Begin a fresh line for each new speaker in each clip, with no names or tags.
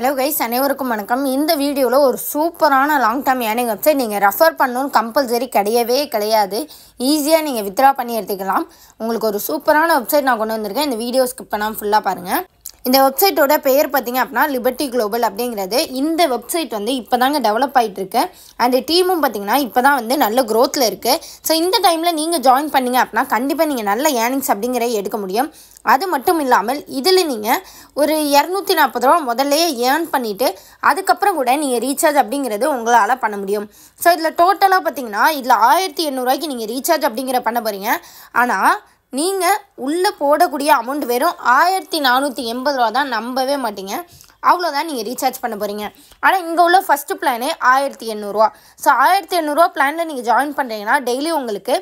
Hello guys, அனைவருக்கும் வணக்கம். இந்த வீடியோவில் ஒரு சூப்பரான லாங் டேர்ம் ஏர்னிங் வெப்சைட் நீங்கள் ரெஃபர் பண்ணணும்னு கம்பல்சரி கிடையாது. ஈஸியாக நீங்கள் வித்ரா பண்ணி எடுத்துக்கலாம். உங்களுக்கு ஒரு சூப்பரான வெப்சைட் நான் கொண்டு வந்திருக்கேன். இந்த வீடியோ ஸ்கிப் பண்ணாமல் ஃபுல்லாக பாருங்கள். இந்த வெப்சைட்டோட பெயர் பார்த்திங்க அப்படின்னா லிபர்ட்டி குளோபல் அப்படிங்கிறது. இந்த வெப்சைட் வந்து இப்போ தாங்க டெவலப் ஆகிட்டுருக்கு. அண்ட் டீமும் பார்த்திங்கன்னா இப்போ தான் வந்து நல்ல க்ரோத்தில் இருக்குது. ஸோ இந்த டைமில் நீங்கள் ஜாயின் பண்ணிங்க அப்படின்னா கண்டிப்பாக நீங்கள் நல்ல ஏர்னிங்ஸ் அப்படிங்கிறத எடுக்க முடியும். அது மட்டும் இல்லாமல் இதில் நீங்கள் ஒரு 240 ரூபா முதல்லையே ஏர்ன் பண்ணிவிட்டு அதுக்கப்புறம் கூட நீங்கள் ரீசார்ஜ் அப்படிங்கிறது உங்களால் பண்ண முடியும். ஸோ இதில் டோட்டலாக பார்த்திங்கன்னா இதில் 1800 ரூபாய்க்கு நீங்கள் ரீசார்ஜ் அப்படிங்கிற பண்ண போகிறீங்க. ஆனால் நீங்கள் உள்ளே போடக்கூடிய அமௌண்ட் வெறும் 1480 ரூபா தான். நம்பவே மாட்டீங்க, அவ்வளோதான் நீங்கள் ரீசார்ஜ் பண்ண போகிறீங்க. ஆனால் இங்கே உள்ள ஃபஸ்ட்டு பிளானே 1800 ரூபா. ஸோ 1800 ரூபா பிளானில் நீங்கள் ஜாயின் பண்ணுறீங்கன்னா டெய்லி உங்களுக்கு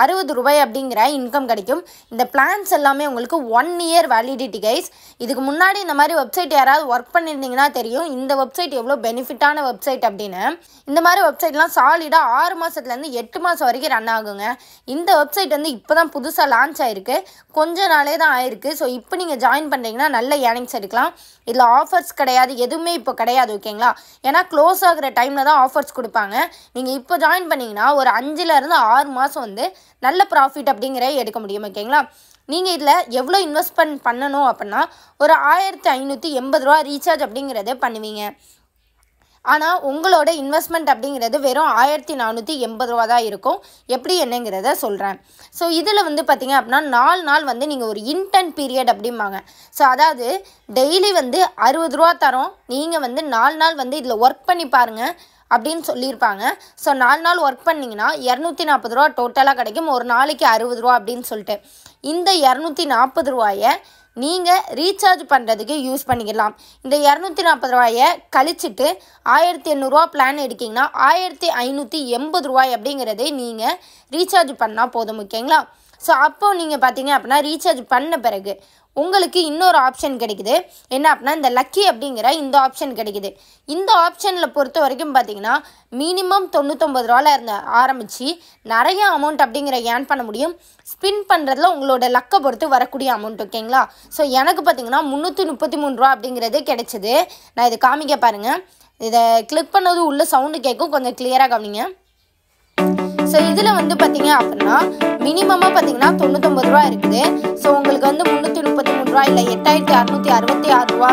60 ரூபாய் அப்படிங்கிற இன்கம் கிடைக்கும். இந்த பிளான்ஸ் எல்லாமே உங்களுக்கு 1 இயர் வேலிடிட்டி கைஸ். இதுக்கு முன்னாடி இந்த மாதிரி வெப்சைட் யாராவது ஒர்க் பண்ணியிருந்தீங்கன்னா தெரியும் இந்த வெப்சைட் எவ்வளோ பெனிஃபிட்டான வெப்சைட் அப்படின்னு. இந்த மாதிரி வெப்சைட்லாம் சாலிடாக 6 மாதத்துலேருந்து 8 மாதம் வரைக்கும் ரன் ஆகுங்க. இந்த வெப்சைட் வந்து இப்போ தான் புதுசாக லான்ச் ஆகிருக்கு, கொஞ்ச நாளே தான் ஆயிருக்கு. ஸோ இப்போ நீங்கள் ஜாயின் பண்ணுறீங்கன்னா நல்ல ஏர்னிங்ஸ் எடுக்கலாம். இதில் ஆஃபர்ஸ் கிடையாது, எதுவுமே இப்போ கிடையாது, ஓகேங்களா? ஏன்னா க்ளோஸ் ஆகிற டைமில் தான் ஆஃபர்ஸ் கொடுப்பாங்க. நீங்கள் இப்போ ஜாயின் பண்ணிங்கன்னா ஒரு 5லேருந்து 6 மாதம் வந்து நல்ல ப்ராஃபிட் அப்படிங்கிற எடுக்க முடியும், ஓகேங்களா? நீங்கள் இதில் எவ்வளோ இன்வெஸ்ட்மெண்ட் பண்ணணும் அப்படின்னா ஒரு 1580 ரூபா ரீசார்ஜ் அப்படிங்கிறத பண்ணுவீங்க. ஆனால் உங்களோட இன்வெஸ்ட்மெண்ட் அப்படிங்கிறது வெறும் 1480 ரூபா தான் இருக்கும். எப்படி என்னங்கிறத சொல்கிறேன். ஸோ இதில் வந்து பார்த்திங்க அப்படின்னா 4 நாள் வந்து நீங்கள் ஒரு இன்டர்ன் பீரியட் அப்படிம்பாங்க. ஸோ அதாவது டெய்லி வந்து 60 ரூபா தரோம், நீங்கள் வந்து 4 நாள் வந்து இதில் ஒர்க் பண்ணி பாருங்கள் அப்படின்னு சொல்லியிருப்பாங்க. ஸோ 4 நாள் ஒர்க் பண்ணிங்கன்னா 240 ரூபா டோட்டலாக கிடைக்கும். ஒரு நாளைக்கு 60 ரூபா அப்படின்னு சொல்லிட்டு இந்த 240 ரூபாயை நீங்கள் ரீசார்ஜ் பண்ணுறதுக்கு யூஸ் பண்ணிக்கலாம். இந்த 240 ரூபாயை கழிச்சிட்டு 1800 ரூபா பிளான் எடுக்கிங்கன்னா 1580 ரூபாய் அப்படிங்கிறது நீங்கள் ரீசார்ஜ் பண்ணால் போதும், ஓகேங்களா? ஸோ அப்போ நீங்கள் பார்த்தீங்க அப்படின்னா ரீசார்ஜ் பண்ண பிறகு உங்களுக்கு இன்னொரு ஆப்ஷன் கிடைக்குது. என்ன அப்படின்னா இந்த லக்கி அப்படிங்கிற இந்த ஆப்ஷன் கிடைக்குது. இந்த ஆப்ஷனில் பொறுத்த வரைக்கும் பார்த்தீங்கன்னா மினிமம் 99 ரூபாவில் இருந்து ஆரம்பித்து நிறைய அமௌண்ட் அப்படிங்கிற ஏர்ன் பண்ண முடியும். ஸ்பின் பண்ணுறதுல உங்களோட லக்கை பொறுத்து வரக்கூடிய அமௌண்ட், ஓகேங்களா? ஸோ எனக்கு பார்த்தீங்கன்னா 333 ரூபா அப்படிங்கிறது கிடைச்சிது. நான் இதை காமிக்க பாருங்கள். இதை கிளிக் பண்ணது உள்ள சவுண்டு கேட்கும், கொஞ்சம் கிளியராக கவனிங்க. ஸோ இதில் வந்து பார்த்தீங்க அப்படின்னா மினிமமாக பார்த்தீங்கன்னா 99 ரூபா இருக்குது. ஸோ உங்களுக்கு வந்து 333 ரூபா இல்லை 8666 ரூபா,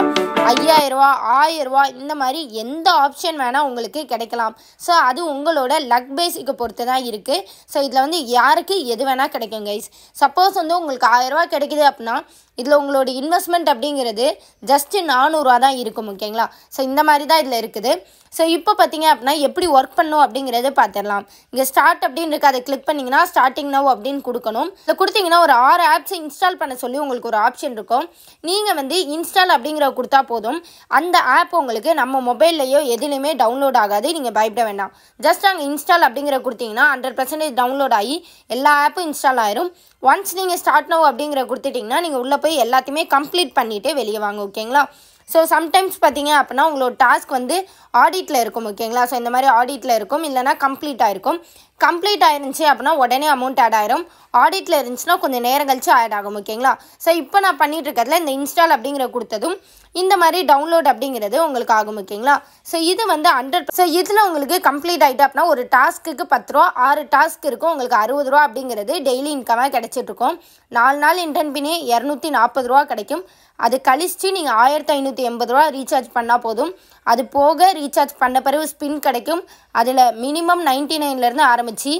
5000 ரூபா, 1000 ரூபா, இந்த மாதிரி எந்த ஆப்ஷன் வேணால் உங்களுக்கு கிடைக்கலாம். ஸோ அது உங்களோட லக் பேஸிக்கை பொறுத்து தான் இருக்குது. ஸோ இதில் வந்து யாருக்கு எது வேணால் கிடைக்கும் கைஸ். சப்போஸ் வந்து உங்களுக்கு 1000 ரூபா கிடைக்குது அப்படின்னா இதில் உங்களோட இன்வெஸ்ட்மெண்ட் அப்படிங்கிறது ஜஸ்ட்டு 400 ரூபா தான் இருக்கும், ஓகேங்களா? ஸோ இந்த மாதிரி தான் இதில் இருக்குது. ஸோ இப்போ பார்த்தீங்க அப்படின்னா எப்படி ஒர்க் பண்ணும் அப்படிங்கிறத பார்த்துடலாம். இங்கே ஸ்டார்ட் அப்படின்னு இருக்குது, அதை கிளிக் பண்ணிங்கன்னா ஸ்டார்டிங் நவ் அப்படின்னு கொடுக்கணும். இதை கொடுத்தீங்கன்னா ஒரு 6 ஆப்ஸை இன்ஸ்டால் பண்ண சொல்லி உங்களுக்கு ஒரு ஆப்ஷன் இருக்கும். நீங்கள் வந்து இன்ஸ்டால் அப்படிங்கிற கொடுத்தா போதும், அந்த ஆப் உங்களுக்கு நம்ம மொபைல்லையோ எதுலேயுமே டவுன்லோட் ஆகாது. நீங்கள் பயப்பட வேண்டாம். ஜஸ்ட் அங்கே இன்ஸ்டால் அப்படிங்கிற கொடுத்தீங்கன்னா 100% டவுன்லோட் ஆகி எல்லா ஆப்பும் இன்ஸ்டால் ஆயிரும். ஒன்ஸ் நீங்கள் ஸ்டார்ட் நவ் அப்படிங்கிற கொடுத்துட்டிங்கன்னா நீங்கள் உள்ளே போய் எல்லாத்தையுமே கம்ப்ளீட் பண்ணிவிட்டு வெளியே வாங்க, ஓகேங்களா? ஸோ சம்டைம்ஸ் பார்த்தீங்க அப்படின்னா உங்களோட டாஸ்க் வந்து ஆடிட்டில் இருக்கும், ஓகேங்களா? ஸோ இந்த மாதிரி ஆடிட்டில் இருக்கும், இல்லைனா கம்ப்ளீட் ஆகிருக்கும். கம்ப்ளீட் ஆயிருந்துச்சு அப்படின்னா உடனே அமௌண்ட் ஆட் ஆயிரும். ஆடிட்டில் இருந்துச்சுன்னா கொஞ்சம் நேரம் கழிச்சு ஆட் ஆகும், ஓகேங்களா? ஸோ இப்போ நான் பண்ணிகிட்டு இருக்கிறதுல இந்த இன்ஸ்டால் அப்படிங்கிற கொடுத்ததும் இந்த மாதிரி டவுன்லோட் அப்படிங்கிறது உங்களுக்கு ஆகும், ஓகேங்களா? ஸோ இது வந்து 100. ஸோ இதில் உங்களுக்கு கம்ப்ளீட் ஆகிட்டு அப்படின்னா ஒரு டாஸ்க்கு 10 ரூபா, 6 டாஸ்க் இருக்கும், உங்களுக்கு 60 ரூபா அப்படிங்கிறது டெய்லி இன்கமாக கிடச்சிட்ருக்கும். 4 நாள் இன்டர்ன் பண்ணி 240 ரூபா கிடைக்கும். அது கழிச்சு நீங்கள் 1580 ரூபா ரீசார்ஜ் பண்ணால் போதும். அது போக ரீசார்ஜ் பண்ண பிறகு ஸ்பின் கிடைக்கும். அதில் மினிமம் 99லேருந்து ஆரம்பித்து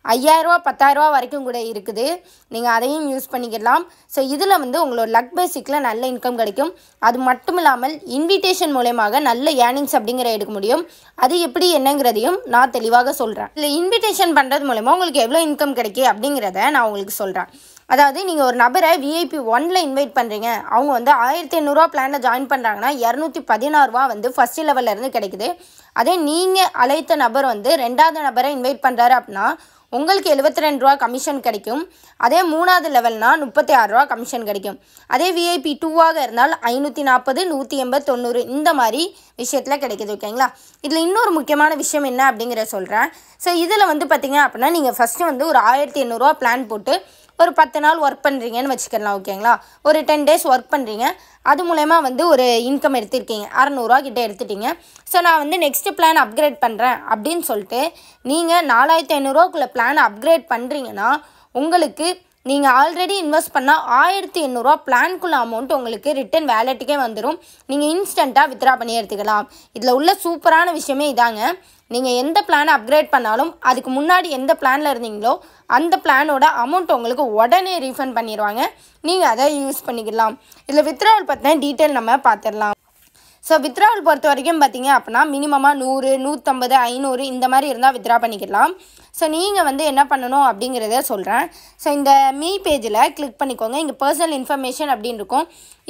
5000 ரூபா 10000 ரூபா வரைக்கும் கூட இருக்குது. நீங்கள் அதையும் யூஸ் பண்ணிக்கலாம். ஸோ இதில் வந்து உங்களோட லக் பேசிக்கில் நல்ல இன்கம் கிடைக்கும். அது மட்டும் இல்லாமல் இன்விடேஷன் மூலமாக நல்ல ஏர்னிங்ஸ் அப்படிங்கிற எடுக்க முடியும். அது எப்படி என்னங்கிறதையும் நான் தெளிவாக சொல்கிறேன். இல்லை இன்விடேஷன் பண்ணுறது மூலமா உங்களுக்கு எவ்வளோ இன்கம் கிடைக்கும் அப்படிங்கிறத நான் உங்களுக்கு சொல்கிறேன். அதாவது நீங்கள் ஒரு நபரை VIP 1ல் இன்வைட் பண்ணுறீங்க, அவங்க வந்து 1800 ரூபா பிளானில் ஜாயின் பண்ணுறாங்கன்னா 216 ரூபா வந்து ஃபஸ்ட் லெவல்லேருந்து கிடைக்குது. அதே நீங்கள் அழைத்த நபர் வந்து 2வது நபரை இன்வைட் பண்ணுறாரு அப்படின்னா உங்களுக்கு 72 ரூபா கமிஷன் கிடைக்கும். அதே 3வது லெவல்னா 36 ரூபா கமிஷன் கிடைக்கும். அதே VIP 2ஆக இருந்தால் 540, 180, 90 இந்த மாதிரி விஷயத்தில் கிடைக்குது, ஓகேங்களா? இதில் இன்னொரு முக்கியமான விஷயம் என்ன அப்படிங்கிற சொல்கிறேன். ஸோ இதில் வந்து பார்த்திங்க அப்படின்னா நீங்கள் ஃபஸ்ட்டு வந்து ஒரு 1800 ரூபா பிளான் போட்டு ஒரு 10 நாள் ஒர்க் பண்ணுறீங்கன்னு வச்சுக்கலாம் ஓகேங்களா. ஒரு 10 டேஸ் ஒர்க் பண்ணுறீங்க, அது மூலயமா வந்து ஒரு இன்கம் எடுத்திருக்கீங்க, 600 கிட்ட எடுத்துட்டீங்க. ஸோ நான் வந்து நெக்ஸ்ட் பிளான் அப்கிரேட் பண்ணுறேன் அப்படின்னு சொல்லிட்டு நீங்கள் 4500 பிளான் அப்கிரேட் பண்ணுறீங்கன்னா உங்களுக்கு நீங்கள் ஆல்ரெடி இன்வெஸ்ட் பண்ணால் 1800 பிளான்குள்ள அமௌண்ட் உங்களுக்கு ரிட்டன் வேலெட்டுக்கே வந்துடும். நீங்கள் இன்ஸ்டண்ட்டாக வித்ரா பண்ணி எடுத்துக்கலாம். இதில் உள்ள சூப்பரான விஷயமே இதாங்க. நீங்கள் எந்த பிளானை அப்கிரேட் பண்ணாலும் அதுக்கு முன்னாடி எந்த பிளானில் இருந்தீங்களோ அந்த பிளானோட அமௌண்ட் உங்களுக்கு உடனே ரீஃபண்ட் பண்ணிடுவாங்க. நீங்கள் அதை யூஸ் பண்ணிக்கலாம். இதில் வித்ராவல் பற்றின டீட்டெயில் நம்ம பார்த்துடலாம். ஸோ வித்ராவல் பொறுத்த வரைக்கும் பார்த்தீங்க அப்படின்னா மினிமமாக 100, 150, 500 இந்த மாதிரி இருந்தால் வித்ரா பண்ணிக்கலாம். ஸோ நீங்கள் வந்து என்ன பண்ணணும் அப்படிங்கிறத சொல்கிறேன். ஸோ இந்த மீ பேஜில் கிளிக் பண்ணிக்கோங்க. இங்கே பர்சனல் இன்ஃபர்மேஷன் அப்படின்னு இருக்கும்.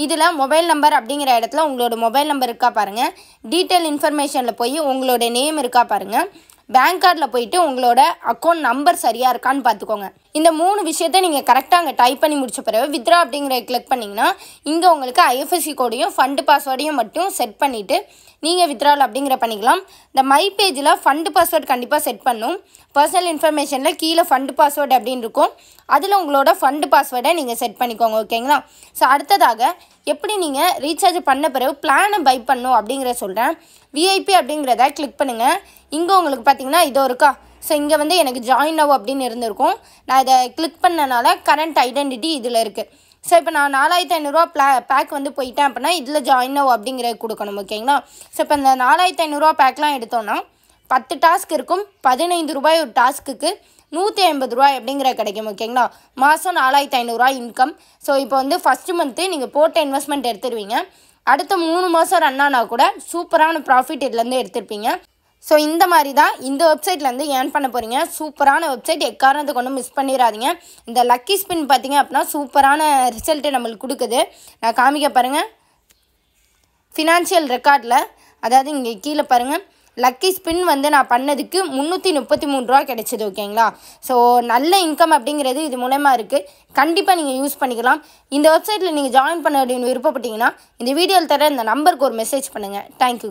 இதில் மொபைல் நம்பர் அப்படிங்கிற இடத்துல உங்களோட மொபைல் நம்பர் இருக்கா பாருங்கள். டீட்டெயில் இன்ஃபர்மேஷனில் போய் உங்களோட நேம் இருக்கா பாருங்கள். பேங்க் கார்டில் போயிட்டு உங்களோட அக்கௌண்ட் நம்பர் சரியாக இருக்கான்னு பார்த்துக்கோங்க. இந்த 3 விஷயத்தை நீங்கள் கரெக்டாக அங்கே டைப் பண்ணி முடிச்ச பிறகு வித்ரா அப்படிங்கிற கிளிக் பண்ணிங்கன்னா இங்கே உங்களுக்கு ஐஎஃப்எஸ்சி கோடையும் ஃபண்டு பாஸ்வேர்டையும் மட்டும் செட் பண்ணிவிட்டு நீங்கள் வித்ராவல் அப்படிங்கிற பண்ணிக்கலாம். இந்த மை பேஜில் ஃபண்டு பாஸ்வேர்டு கண்டிப்பாக செட் பண்ணும். பர்சனல் இன்ஃபர்மேஷனில் கீழே ஃபண்டு பாஸ்வேர்டு அப்படின்னு இருக்கும். அதில் உங்களோட ஃபண்டு பாஸ்வேர்டை நீங்கள் செட் பண்ணிக்கோங்க ஓகேங்களா. ஸோ அடுத்ததாக எப்படி நீங்கள் ரீசார்ஜ் பண்ண பிறகு பிளானை பை பண்ணணும் அப்படிங்கிற சொல்கிறேன். விஐபி அப்படிங்கிறத கிளிக் பண்ணுங்கள். இங்கே உங்களுக்கு பார்த்தீங்கன்னா இதோ இருக்கா. ஸோ இங்கே வந்து எனக்கு ஜாயின் நவ் அப்படின்னு இருந்திருக்கும். நான் இதை கிளிக் பண்ணனால கரண்ட் ஐடென்டிட்டி இதில் இருக்குது. ஸோ இப்போ நான் 4500 பேக் வந்து போயிட்டேன் அப்படின்னா இதில் ஜாயின் நவ் அப்படிங்கிறது கொடுக்கணும் ஓகேங்களா. ஸோ இப்போ இந்த 4500 பேக்லாம் எடுத்தோன்னா 10 டாஸ்க் இருக்கும். 15 ரூபாய் ஒரு டாஸ்க்குக்கு 150 ரூபாய் அப்படிங்கிற கிடைக்கும் ஓகேங்களா. மாதம் 4500 இன்கம். ஸோ இப்போ வந்து ஃபஸ்ட்டு மந்த்து நீங்கள் போட்ட இன்வெஸ்ட்மெண்ட் எடுத்துருவீங்க. அடுத்த 3 மாதம் ரன் ஆனால் கூட சூப்பரான ப்ராஃபிட் இதுலேருந்து எடுத்திருப்பீங்க. ஸோ இந்த மாதிரி தான் இந்த வெப்சைட்லேருந்து ஏர்ன் பண்ண போகிறீங்க. சூப்பரான வெப்சைட், எக்காரணத்தை கொண்டு மிஸ் பண்ணிடாதீங்க. இந்த லக்கி ஸ்பின் பார்த்தீங்க அப்படின்னா சூப்பரான ரிசல்ட்டு நம்மளுக்கு கொடுக்குது. நான் காமிக்க பாருங்கள். ஃபினான்ஷியல் ரெக்கார்டில் அதாவது இங்கே கீழே பாருங்கள். லக்கி ஸ்பின் வந்து நான் பண்ணதுக்கு 333 ரூபா கிடைச்சிது ஓகேங்களா. ஸோ நல்ல இன்கம் அப்படிங்கிறது இது மூலமா இருக்குது. கண்டிப்பாக நீங்கள் யூஸ் பண்ணிக்கலாம். இந்த வெப்சைட்டில் நீங்கள் ஜாயின் பண்ண அப்படின்னு விருப்பப்பட்டீங்கன்னா இந்த வீடியோவில் தர இந்த நம்பருக்கு ஒரு மெசேஜ் பண்ணுங்கள். தேங்க்யூ.